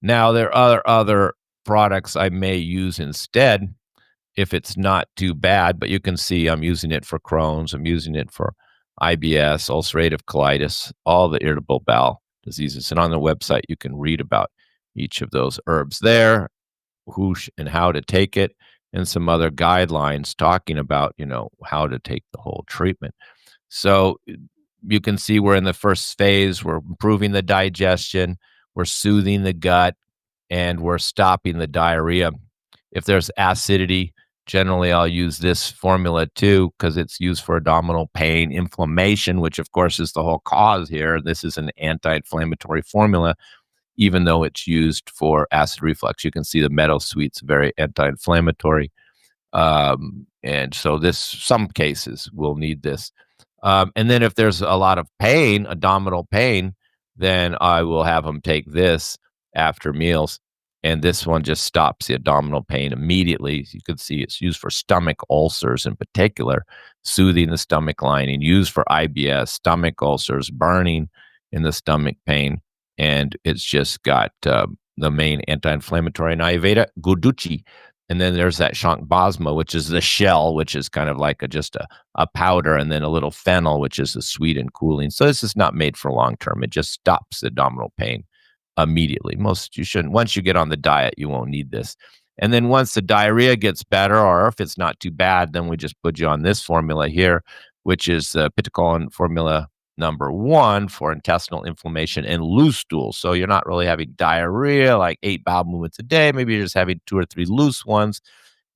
Now, there are other products I may use instead if it's not too bad, but you can see I'm using it for Crohn's, I'm using it for IBS, ulcerative colitis, all the irritable bowel diseases. And on the website, you can read about each of those herbs there, whoosh, and how to take it. and some other guidelines talking about, how to take the whole treatment. So you can see we're in the first phase. We're improving the digestion, we're soothing the gut, and we're stopping the diarrhea. If there's acidity, generally I'll use this formula too because it's used for abdominal pain, inflammation, which of course is the whole cause here. This is an anti-inflammatory formula, even though it's used for acid reflux. You can see the meadow sweet's very anti-inflammatory. And so some cases will need this. And then if there's a lot of pain, abdominal pain, then I will have them take this after meals. And this one just stops the abdominal pain immediately. You can see it's used for stomach ulcers in particular, soothing the stomach lining, used for IBS, stomach ulcers, burning in the stomach pain. And it's just got the main anti-inflammatory in Ayurveda, Guduchi. And then there's that Shank Basma, which is the shell, which is kind of like just a powder, and then a little fennel, which is a sweet and cooling. So this is not made for long term. It just stops the abdominal pain immediately. You shouldn't. Once you get on the diet, you won't need this. And then once the diarrhea gets better, or if it's not too bad, then we just put you on this formula here, which is the Pitacolin formula number 1 for intestinal inflammation and loose stools. So you're not really having diarrhea, like 8 bowel movements a day. Maybe you're just having 2 or 3 loose ones.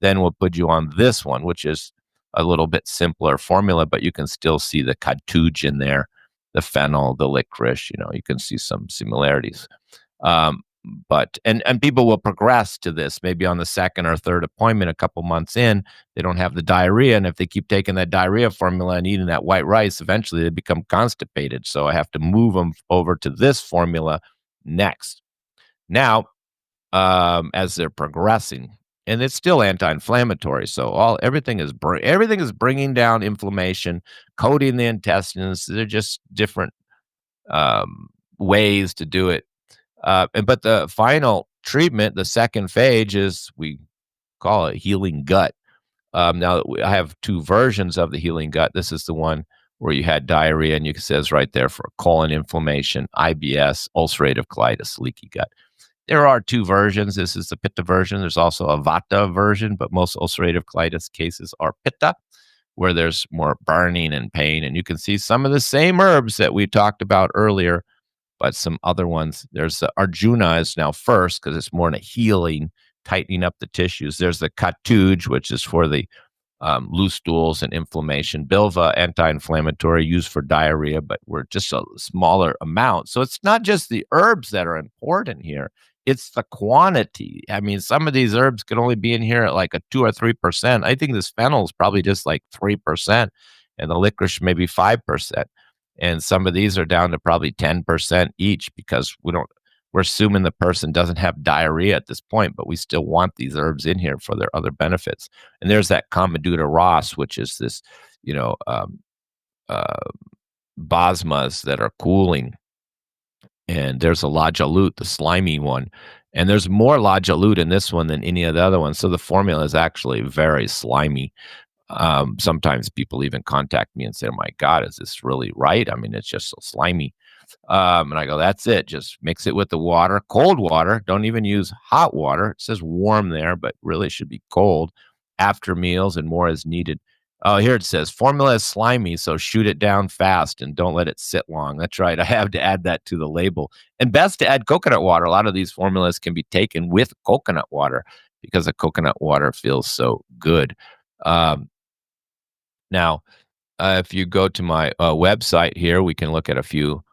Then we'll put you on this one, which is a little bit simpler formula, but you can still see the catouge in there, the fennel, the licorice. You can see some similarities. But people will progress to this maybe on the second or third appointment, a couple months in. They don't have the diarrhea, and if they keep taking that diarrhea formula and eating that white rice, eventually they become constipated. So I have to move them over to this formula next. Now, as they're progressing, and it's still anti-inflammatory, so everything is bringing down inflammation, coating the intestines. They're just different ways to do it. But the final treatment, the second phase, is we call it healing gut. Now, I have 2 versions of the healing gut. This is the one where you had diarrhea, and it says right there for colon inflammation, IBS, ulcerative colitis, leaky gut. There are 2 versions. This is the Pitta version. There's also a Vata version, but most ulcerative colitis cases are Pitta, where there's more burning and pain. And you can see some of the same herbs that we talked about earlier, but some other ones. There's the Arjuna is now first because it's more in a healing, tightening up the tissues. There's the Catouge, which is for the loose stools and inflammation. Bilva, anti-inflammatory, used for diarrhea, but we're just a smaller amount. So it's not just the herbs that are important here. It's the quantity. I mean, some of these herbs can only be in here at like a 2 or 3%. I think this fennel is probably just like 3%, and the licorice maybe 5%. And some of these are down to probably 10% each because we're assuming the person doesn't have diarrhea at this point, but we still want these herbs in here for their other benefits. And there's that Kamaduta Ras, which is this, basmas that are cooling. And there's a Lajalut, the slimy one. And there's more Lajalut in this one than any of the other ones. So the formula is actually very slimy. Sometimes people even contact me and say, "Oh my God, is this really right? I mean, it's just so slimy." And I go, "That's it. Just mix it with the water, cold water. Don't even use hot water. It says warm there, but really it should be cold after meals and more as needed." Oh, here it says formula is slimy, so shoot it down fast and don't let it sit long. That's right. I have to add that to the label. And best to add coconut water. A lot of these formulas can be taken with coconut water because the coconut water feels so good. Now, if you go to my website here, we can look at a few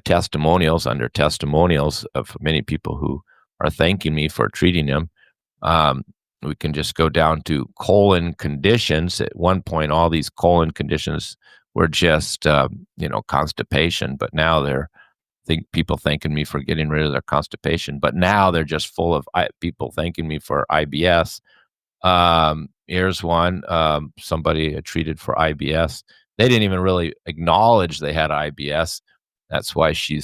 testimonials under testimonials of many people who are thanking me for treating them. We can just go down to colon conditions. At one point, all these colon conditions were just, constipation, but now people thanking me for getting rid of their constipation. But now they're just full of people thanking me for IBS. Here's one, somebody treated for IBS. They didn't even really acknowledge they had IBS. That's why she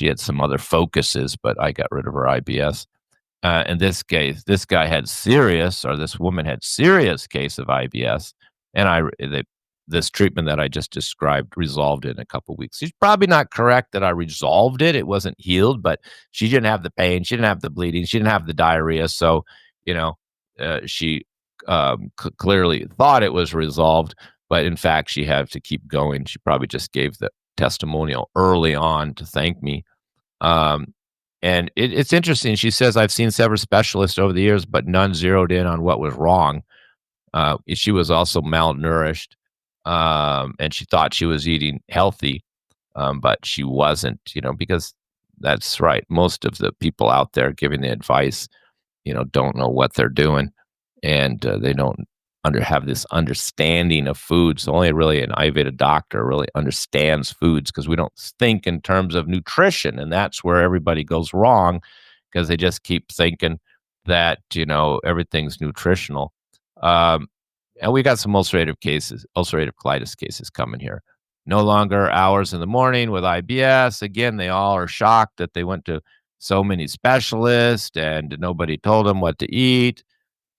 had some other focuses, but I got rid of her IBS. In this case, this woman had serious case of IBS, and this treatment that I just described resolved it in a couple of weeks. She's probably not correct that I resolved it. It wasn't healed, but she didn't have the pain. She didn't have the bleeding. She didn't have the diarrhea. So, she clearly thought it was resolved, but in fact, she had to keep going. She probably just gave the testimonial early on to thank me. Um, and it's interesting. She says, I've seen several specialists over the years, but none zeroed in on what was wrong. She was also malnourished, and she thought she was eating healthy, but she wasn't, because that's right. Most of the people out there giving the advice, don't know what they're doing, and they don't have this understanding of foods. Only really an Ayurveda doctor really understands foods, because we don't think in terms of nutrition, and that's where everybody goes wrong, because they just keep thinking that everything's nutritional. Um, and we got some ulcerative colitis cases coming here. No longer hours in the morning with IBS. Again, they all are shocked that they went to so many specialists and nobody told them what to eat.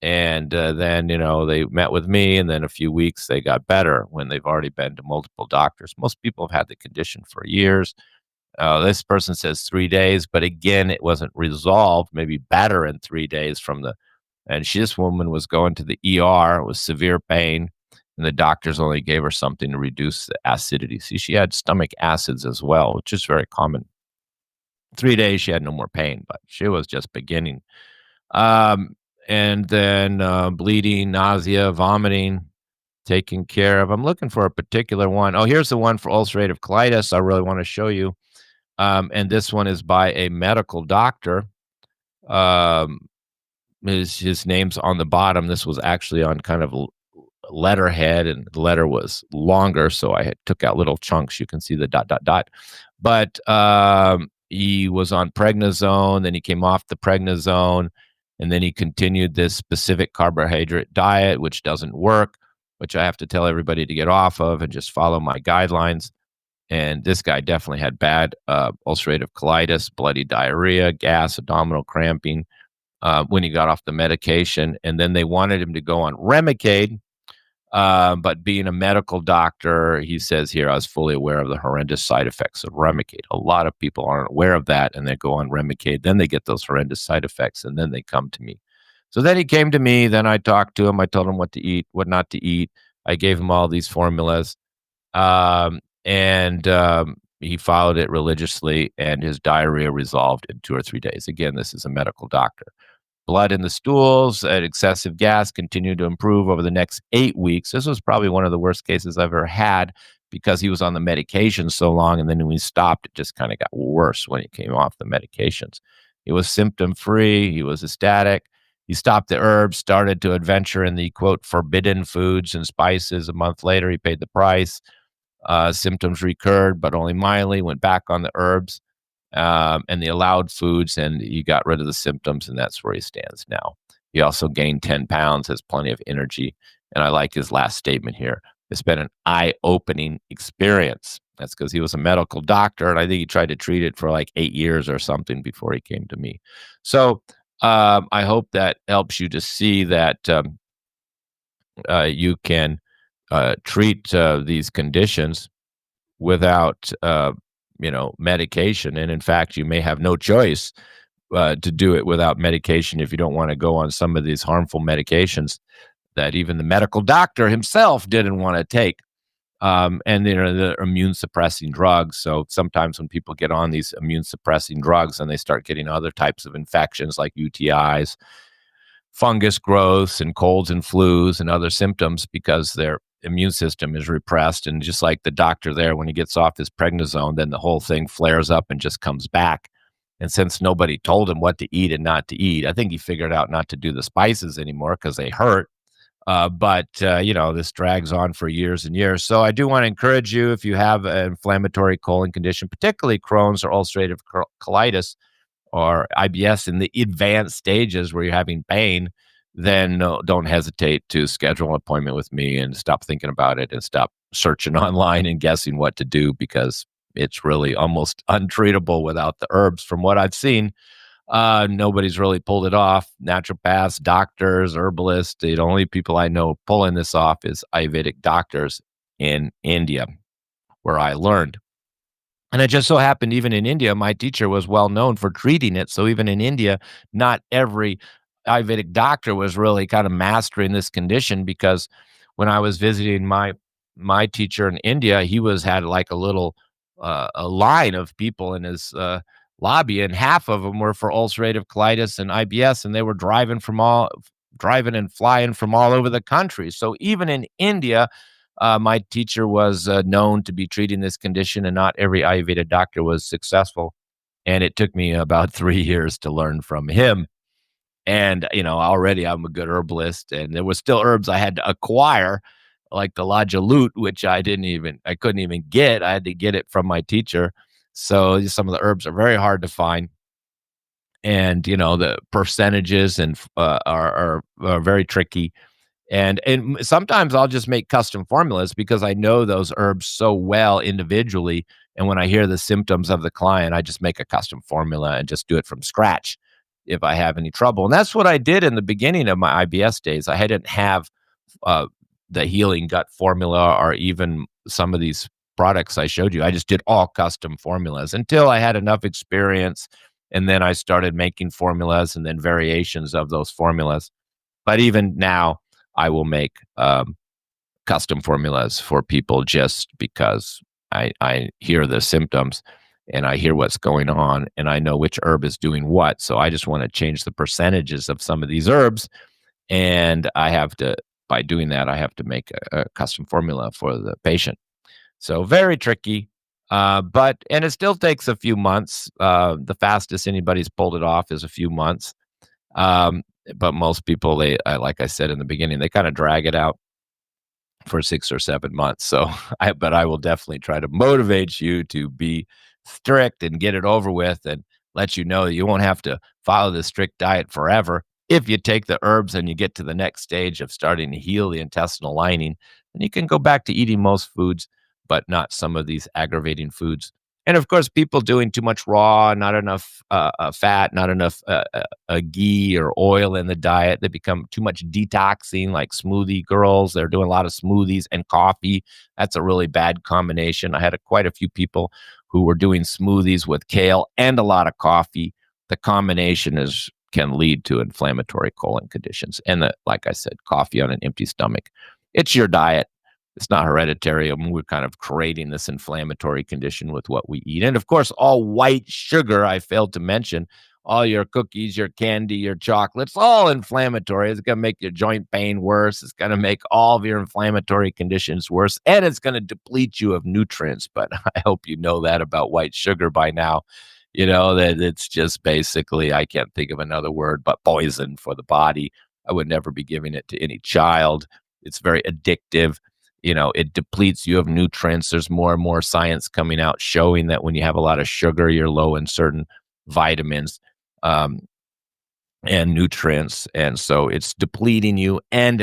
And then, they met with me, and then a few weeks they got better when they've already been to multiple doctors. Most people have had the condition for years. This person says 3 days, but again, it wasn't resolved, maybe better in 3 days and this woman was going to the ER with severe pain, and the doctors only gave her something to reduce the acidity. See, she had stomach acids as well, which is very common. 3 days, she had no more pain, but she was just beginning. Um, and then bleeding, nausea, vomiting, taken care of. I'm looking for a particular one. Oh, here's the one for ulcerative colitis I really want to show you. And this one is by a medical doctor. Um, his name's on the bottom. This was actually on kind of letterhead, and the letter was longer, so I took out little chunks. You can see the dot dot dot. But he was on prednisone, then he came off the prednisone, and then he continued this specific carbohydrate diet, which doesn't work, which I have to tell everybody to get off of and just follow my guidelines. And this guy definitely had bad ulcerative colitis, bloody diarrhea, gas, abdominal cramping when he got off the medication. And then they wanted him to go on Remicade. But being a medical doctor, he says here, I was fully aware of the horrendous side effects of Remicade. A lot of people aren't aware of that, and they go on Remicade. Then they get those horrendous side effects, and then they come to me. So then he came to me. Then I talked to him. I told him what to eat, what not to eat. I gave him all these formulas. And he followed it religiously, and his diarrhea resolved in 2 or 3 days. Again, this is a medical doctor. Blood in the stools and excessive gas continued to improve over the next 8 weeks. This was probably one of the worst cases I've ever had, because he was on the medication so long, and then when he stopped, it just kind of got worse when he came off the medications. He was symptom-free. He was ecstatic. He stopped the herbs, started to adventure in the, quote, forbidden foods and spices. A month later, he paid the price. Symptoms recurred, but only mildly, went back on the herbs and the allowed foods, and he got rid of the symptoms, and that's where he stands now. He also gained 10 pounds, has plenty of energy, and I like his last statement here. It's been an eye-opening experience. That's because he was a medical doctor, and I think he tried to treat it for like 8 years or something before he came to me. So I hope that helps you to see that you can treat these conditions without medication, and in fact you may have no choice to do it without medication if you don't want to go on some of these harmful medications that even the medical doctor himself didn't want to take, and the immune suppressing drugs. So sometimes when people get on these immune suppressing drugs, and they start getting other types of infections like UTIs, fungus growths, and colds and flus and other symptoms, because their immune system is repressed. And just like the doctor there, when he gets off his prednisone, then the whole thing flares up and just comes back. And since nobody told him what to eat and not to eat, I think he figured out not to do the spices anymore because they hurt. But this drags on for years and years. So I do want to encourage you, if you have an inflammatory colon condition, particularly Crohn's or ulcerative colitis, or IBS in the advanced stages where you're having pain, then don't hesitate to schedule an appointment with me, and stop thinking about it, and stop searching online and guessing what to do, because it's really almost untreatable without the herbs from what I've seen. Nobody's really pulled it off. Naturopaths, doctors, herbalists, the only people I know pulling this off is Ayurvedic doctors in India, where I learned. And it just so happened, even in India, my teacher was well known for treating it. So even in India, not every Ayurvedic doctor was really kind of mastering this condition, because when I was visiting my teacher in India, he was had like a little a line of people in his lobby, and half of them were for ulcerative colitis and IBS, and they were driving and flying from all over the country. So even in India, my teacher was known to be treating this condition, and not every Ayurveda doctor was successful. And it took me about 3 years to learn from him. And, already I'm a good herbalist, and there was still herbs I had to acquire, like the Lajalut, which I couldn't even get. I had to get it from my teacher. So some of the herbs are very hard to find. And, the percentages are very tricky. And sometimes I'll just make custom formulas because I know those herbs so well individually, and when I hear the symptoms of the client, I just make a custom formula and just do it from scratch if I have any trouble. And that's what I did in the beginning of my IBS days. I didn't have uh, the healing gut formula or even some of these products I showed you. I just did all custom formulas until I had enough experience, and then I started making formulas and then variations of those formulas. But even now, I will make custom formulas for people just because I hear the symptoms and I hear what's going on and I know which herb is doing what. So I just want to change the percentages of some of these herbs. And by doing that, I have to make a custom formula for the patient. So very tricky. And it still takes a few months. The fastest anybody's pulled it off is a few months. Um, but most people, like I said in the beginning, they kind of drag it out for 6 or 7 months. So, but I will definitely try to motivate you to be strict and get it over with, and let you know that you won't have to follow the strict diet forever. If you take the herbs and you get to the next stage of starting to heal the intestinal lining, then you can go back to eating most foods, but not some of these aggravating foods. And of course, people doing too much raw, not enough fat, not enough ghee or oil in the diet. They become too much detoxing, like smoothie girls. They're doing a lot of smoothies and coffee. That's a really bad combination. I had quite a few people who were doing smoothies with kale and a lot of coffee. The combination can lead to inflammatory colon conditions. And like I said, coffee on an empty stomach. It's your diet. It's not hereditary. I mean, we're kind of creating this inflammatory condition with what we eat. And of course, all white sugar, I failed to mention, all your cookies, your candy, your chocolates, all inflammatory. It's going to make your joint pain worse. It's going to make all of your inflammatory conditions worse. And it's going to deplete you of nutrients. But I hope you know that about white sugar by now. That it's just basically, I can't think of another word, but poison for the body. I would never be giving it to any child. It's very addictive. It depletes you of nutrients. There's more and more science coming out showing that when you have a lot of sugar, you're low in certain vitamins and nutrients. And so it's depleting you and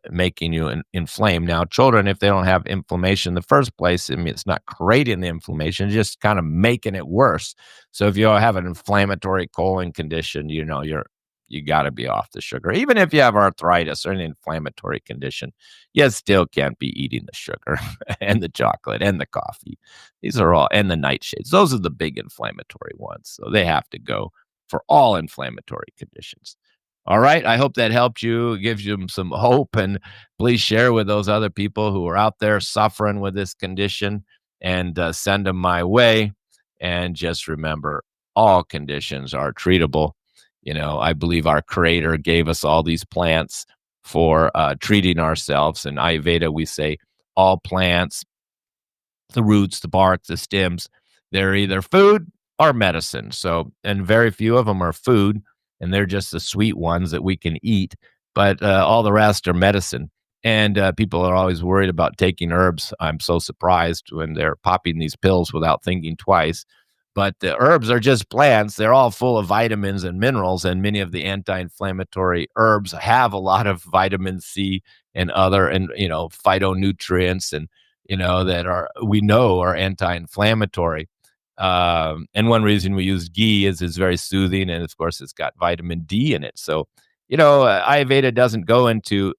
making you inflame. Now, children, if they don't have inflammation in the first place, I mean, it's not creating the inflammation, just kind of making it worse. So if you have an inflammatory colon condition, you got to be off the sugar. Even if you have arthritis or an inflammatory condition, you still can't be eating the sugar and the chocolate and the coffee. These are all, and the nightshades. Those are the big inflammatory ones. So they have to go for all inflammatory conditions. All right. I hope that helped you, gives you some hope, and please share with those other people who are out there suffering with this condition, and send them my way. And just remember, all conditions are treatable. I believe our creator gave us all these plants for treating ourselves. In Ayurveda, we say all plants, the roots, the bark, the stems, they're either food or medicine. So, and very few of them are food, and they're just the sweet ones that we can eat. But all the rest are medicine. And people are always worried about taking herbs. I'm so surprised when they're popping these pills without thinking twice. But the herbs are just plants. They're all full of vitamins and minerals, and many of the anti-inflammatory herbs have a lot of vitamin C and other, and phytonutrients, and that we know are anti-inflammatory. And one reason we use ghee is it's very soothing, and of course it's got vitamin D in it. So Ayurveda doesn't go into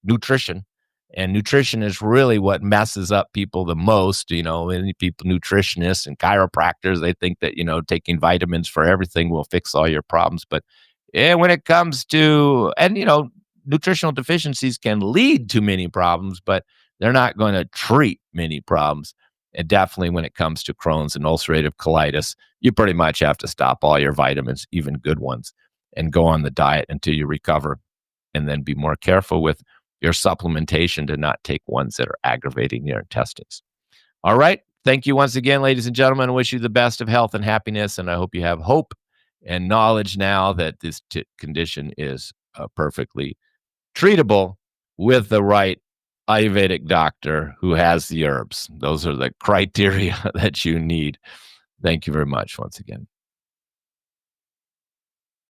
nutrition. And nutrition is really what messes up people the most. Many people, nutritionists and chiropractors, they think that, taking vitamins for everything will fix all your problems. But And when it comes to, and nutritional deficiencies can lead to many problems, but they're not going to treat many problems. And definitely when it comes to Crohn's and ulcerative colitis, you pretty much have to stop all your vitamins, even good ones, and go on the diet until you recover. And then be more careful with your supplementation to not take ones that are aggravating your intestines. All right. Thank you once again, ladies and gentlemen. I wish you the best of health and happiness. And I hope you have hope and knowledge now that this condition is perfectly treatable with the right Ayurvedic doctor who has the herbs. Those are the criteria that you need. Thank you very much once again.